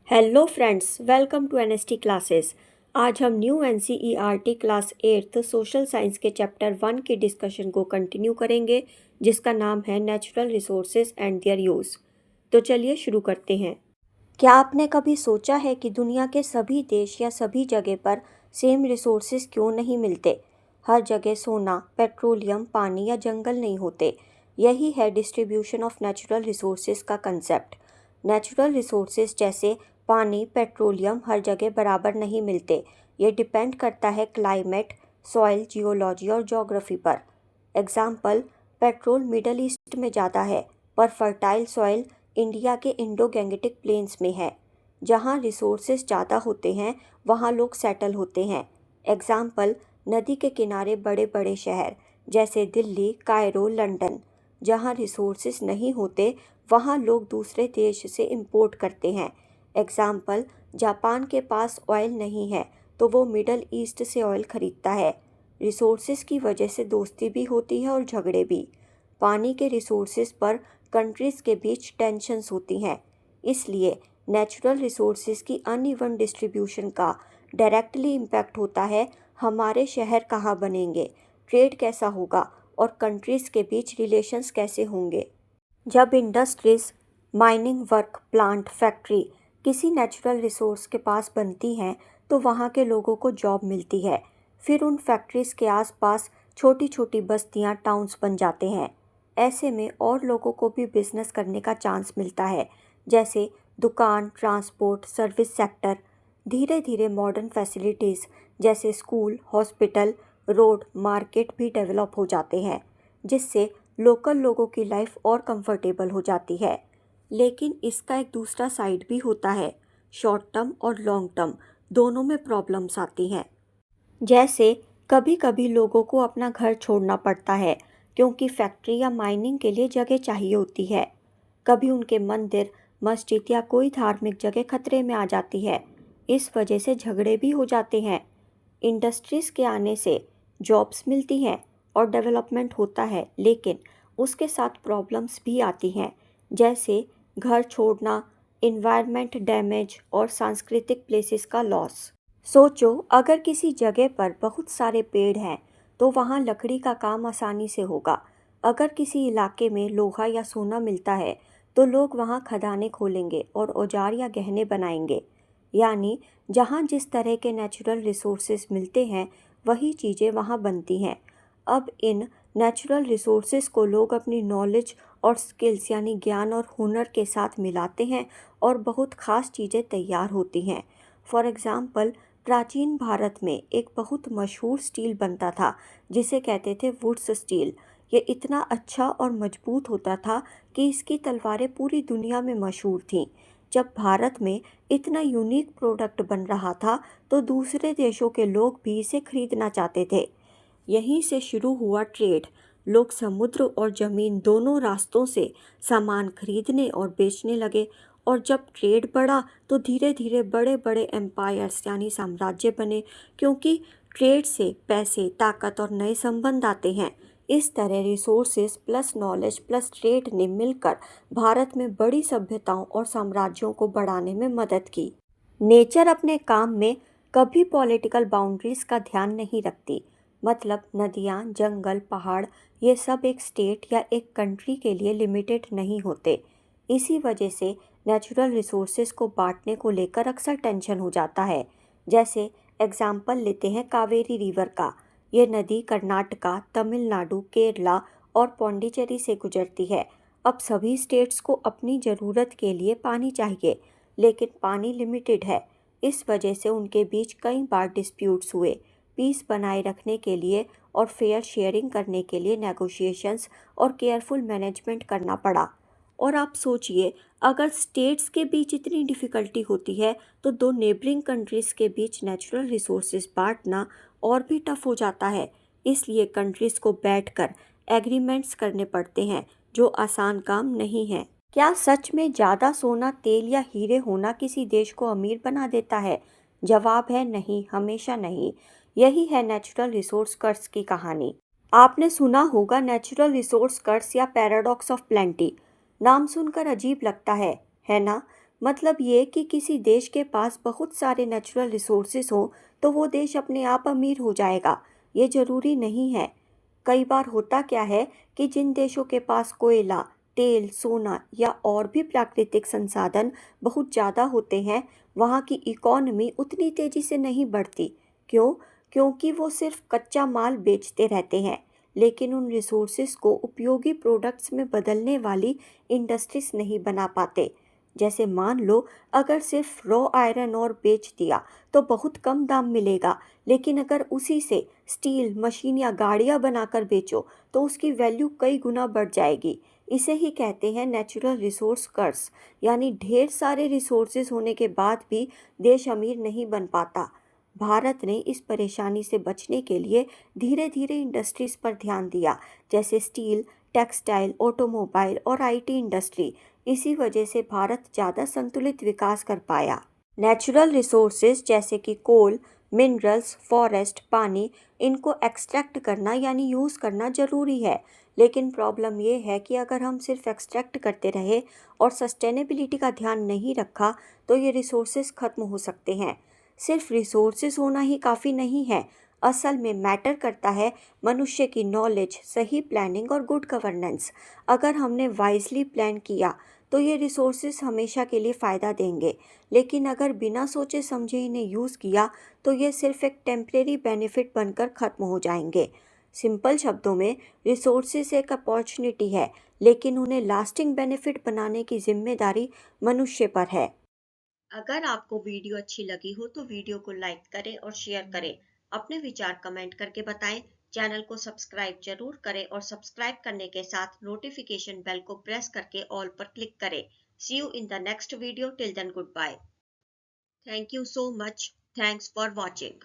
Hello friends, welcome to NST classes. आज हम new NCERT class 8th social science के chapter 1 की discussion को कंटिन्यू करेंगे, जिसका नाम है natural resources and their use. तो चलिए शुरू करते हैं। क्या आपने कभी सोचा है कि दुनिया के सभी देश या सभी जगह पर सेम रिसोर्सेज क्यों नहीं मिलते? हर जगह सोना, पेट्रोलियम, पानी या जंगल नहीं होते। यही है डिस्ट्रीब्यूशन ऑफ नेचुरल रिसोर्सेज का कंसेप्ट। नेचुरल रिसोर्सेज जैसे पानी, पेट्रोलियम हर जगह बराबर नहीं मिलते। ये डिपेंड करता है क्लाइमेट, सॉइल, जियोलॉजी और ज्योग्राफी पर। एग्जाम्पल, पेट्रोल मिडल ईस्ट में ज़्यादा है, पर फर्टाइल सॉइल इंडिया के इंडो गैंगेटिक प्लेन्स में है। जहाँ रिसोर्सेज ज़्यादा होते हैं वहाँ लोग सेटल होते हैं। एग्जाम्पल, नदी के किनारे बड़े बड़े शहर जैसे दिल्ली, कायरो, लंदन। जहाँ रिसोर्सेज नहीं होते वहाँ लोग दूसरे देश से इंपोर्ट करते हैं। एग्जाम्पल, जापान के पास ऑयल नहीं है तो वो मिडल ईस्ट से ऑयल खरीदता है। रिसोर्सेज की वजह से दोस्ती भी होती है और झगड़े भी। पानी के रिसोर्सेज पर कंट्रीज़ के बीच टेंशन्स होती हैं। इसलिए नेचुरल रिसोर्सेज की अनइवन डिस्ट्रीब्यूशन का डायरेक्टली इम्पैक्ट होता है हमारे शहर कहाँ बनेंगे, ट्रेड कैसा होगा और कंट्रीज़ के बीच रिलेशंस कैसे होंगे। जब industries, mining work, plant, factory किसी नेचुरल रिसोर्स के पास बनती हैं तो वहाँ के लोगों को जॉब मिलती है। फिर उन फैक्ट्रीज़ के आसपास छोटी छोटी बस्तियाँ, टाउन्स बन जाते हैं। ऐसे में और लोगों को भी बिजनेस करने का चांस मिलता है, जैसे दुकान, ट्रांसपोर्ट, सर्विस सेक्टर। धीरे धीरे मॉडर्न फैसिलिटीज़ जैसे स्कूल, हॉस्पिटल, रोड, मार्केट भी डेवलप हो जाते हैं, जिससे लोकल लोगों की लाइफ और कंफर्टेबल हो जाती है। लेकिन इसका एक दूसरा साइड भी होता है। शॉर्ट टर्म और लॉन्ग टर्म दोनों में प्रॉब्लम्स आती हैं। जैसे कभी कभी लोगों को अपना घर छोड़ना पड़ता है क्योंकि फैक्ट्री या माइनिंग के लिए जगह चाहिए होती है। कभी उनके मंदिर, मस्जिद या कोई धार्मिक जगह खतरे में आ जाती है। इस वजह से झगड़े भी हो जाते हैं। इंडस्ट्रीज़ के आने से जॉब्स मिलती हैं और डेवलपमेंट होता है, लेकिन उसके साथ प्रॉब्लम्स भी आती हैं, जैसे घर छोड़ना, इन्वायरमेंट डैमेज और सांस्कृतिक प्लेसेस का लॉस। सोचो, अगर किसी जगह पर बहुत सारे पेड़ हैं तो वहाँ लकड़ी का काम आसानी से होगा। अगर किसी इलाके में लोहा या सोना मिलता है तो लोग वहाँ खदानें खोलेंगे और औजार या गहने बनाएंगे। यानी जहाँ जिस तरह के नेचुरल रिसोर्सेज मिलते हैं वही चीज़ें वहाँ बनती हैं। अब इन नेचुरल रिसोर्सेज को लोग अपनी नॉलेज और स्किल्स यानी ज्ञान और हुनर के साथ मिलाते हैं और बहुत ख़ास चीज़ें तैयार होती हैं। फॉर एग्ज़ाम्पल, प्राचीन भारत में एक बहुत मशहूर स्टील बनता था जिसे कहते थे वुड्स स्टील। ये इतना अच्छा और मजबूत होता था कि इसकी तलवारें पूरी दुनिया में मशहूर थीं। जब भारत में इतना यूनिक प्रोडक्ट बन रहा था तो दूसरे देशों के लोग भी इसे खरीदना चाहते थे। यहीं से शुरू हुआ ट्रेड। लोग समुद्र और ज़मीन दोनों रास्तों से सामान खरीदने और बेचने लगे, और जब ट्रेड बढ़ा तो धीरे धीरे बड़े बड़े एम्पायर्स यानी साम्राज्य बने, क्योंकि ट्रेड से पैसे, ताकत और नए संबंध आते हैं। इस तरह resources plus knowledge plus trade ने मिलकर भारत में बड़ी सभ्यताओं और साम्राज्यों को बढ़ाने में मदद की। नेचर अपने काम में कभी पॉलिटिकल बाउंड्रीज का ध्यान नहीं रखती। मतलब नदियाँ, जंगल, पहाड़, ये सब एक स्टेट या एक कंट्री के लिए लिमिटेड नहीं होते। इसी वजह से नेचुरल रिसोर्सेज को बांटने को लेकर अक्सर टेंशन हो जाता है। जैसे एग्जाम्पल लेते हैं कावेरी रिवर का। ये नदी कर्नाटका, तमिलनाडु, केरला और पौंडीचेरी से गुजरती है। अब सभी स्टेट्स को अपनी ज़रूरत के लिए पानी चाहिए, लेकिन पानी लिमिटेड है। इस वजह से उनके बीच कई बार डिस्प्यूट्स हुए। पीस बनाए रखने के लिए और फेयर शेयरिंग करने के लिए नेगोशिएशंस और केयरफुल मैनेजमेंट करना पड़ा। और आप सोचिए, अगर स्टेट्स के बीच इतनी डिफ़िकल्टी होती है तो दो नेबरिंग कंट्रीज़ के बीच नेचुरल रिसोर्सेज बांटना और भी टफ हो जाता है। इसलिए कंट्रीज़ को बैठकर एग्रीमेंट्स करने पड़ते हैं, जो आसान काम नहीं है। क्या सच में ज़्यादा सोना, तेल या हीरे होना किसी देश को अमीर बना देता है? जवाब है नहीं, हमेशा नहीं। यही है नेचुरल रिसोर्स कर्स की कहानी। आपने सुना होगा नेचुरल रिसोर्स कर्स या पैराडॉक्स ऑफ प्लेंटी। नाम सुनकर अजीब लगता है ना? मतलब ये कि किसी देश के पास बहुत सारे नेचुरल रिसोर्सेज हो तो वो देश अपने आप अमीर हो जाएगा, ये ज़रूरी नहीं है। कई बार होता क्या है कि जिन देशों के पास कोयला, तेल, सोना या और भी प्राकृतिक संसाधन बहुत ज़्यादा होते हैं, वहाँ की इकोनॉमी उतनी तेज़ी से नहीं बढ़ती। क्यों? क्योंकि वो सिर्फ कच्चा माल बेचते रहते हैं, लेकिन उन रिसोर्सेज को उपयोगी प्रोडक्ट्स में बदलने वाली इंडस्ट्रीज नहीं बना पाते। जैसे मान लो, अगर सिर्फ रॉ आयरन और बेच दिया तो बहुत कम दाम मिलेगा, लेकिन अगर उसी से स्टील, मशीन या गाड़ियां बनाकर बेचो तो उसकी वैल्यू कई गुना बढ़ जाएगी। इसे ही कहते हैं नेचुरल रिसोर्स कर्स, यानी ढेर सारे रिसोर्सेज होने के बाद भी देश अमीर नहीं बन पाता। भारत ने इस परेशानी से बचने के लिए धीरे धीरे इंडस्ट्रीज पर ध्यान दिया, जैसे स्टील, टेक्सटाइल, ऑटोमोबाइल और आईटी इंडस्ट्री। इसी वजह से भारत ज़्यादा संतुलित विकास कर पाया। नेचुरल रिसोर्सेज जैसे कि कोल, मिनरल्स, फॉरेस्ट, पानी, इनको एक्सट्रैक्ट करना यानी यूज़ करना ज़रूरी है। लेकिन प्रॉब्लम ये है कि अगर हम सिर्फ एक्सट्रैक्ट करते रहे और सस्टेनेबिलिटी का ध्यान नहीं रखा तो ये रिसोर्सेज ख़त्म हो सकते हैं। सिर्फ रिसोर्सेज होना ही काफ़ी नहीं है, असल में मैटर करता है मनुष्य की नॉलेज, सही प्लानिंग और गुड गवर्नेंस। अगर हमने वाइजली प्लान किया तो ये रिसोर्सेज हमेशा के लिए फ़ायदा देंगे, लेकिन अगर बिना सोचे समझे इन्हें यूज़ किया तो ये सिर्फ एक टेम्परेरी बेनिफिट बनकर ख़त्म हो जाएंगे। सिंपल शब्दों में, रिसोर्सेज एक अपॉर्चुनिटी है, लेकिन उन्हें लास्टिंग बेनिफिट बनाने की जिम्मेदारी मनुष्य पर है। अगर आपको वीडियो अच्छी लगी हो तो वीडियो को लाइक करें और शेयर करें। अपने विचार कमेंट करके बताएं। चैनल को सब्सक्राइब जरूर करें और सब्सक्राइब करने के साथ नोटिफिकेशन बेल को प्रेस करके ऑल पर क्लिक करें। See you in the next video. Till then, goodbye. Thank you so much. Thanks for watching.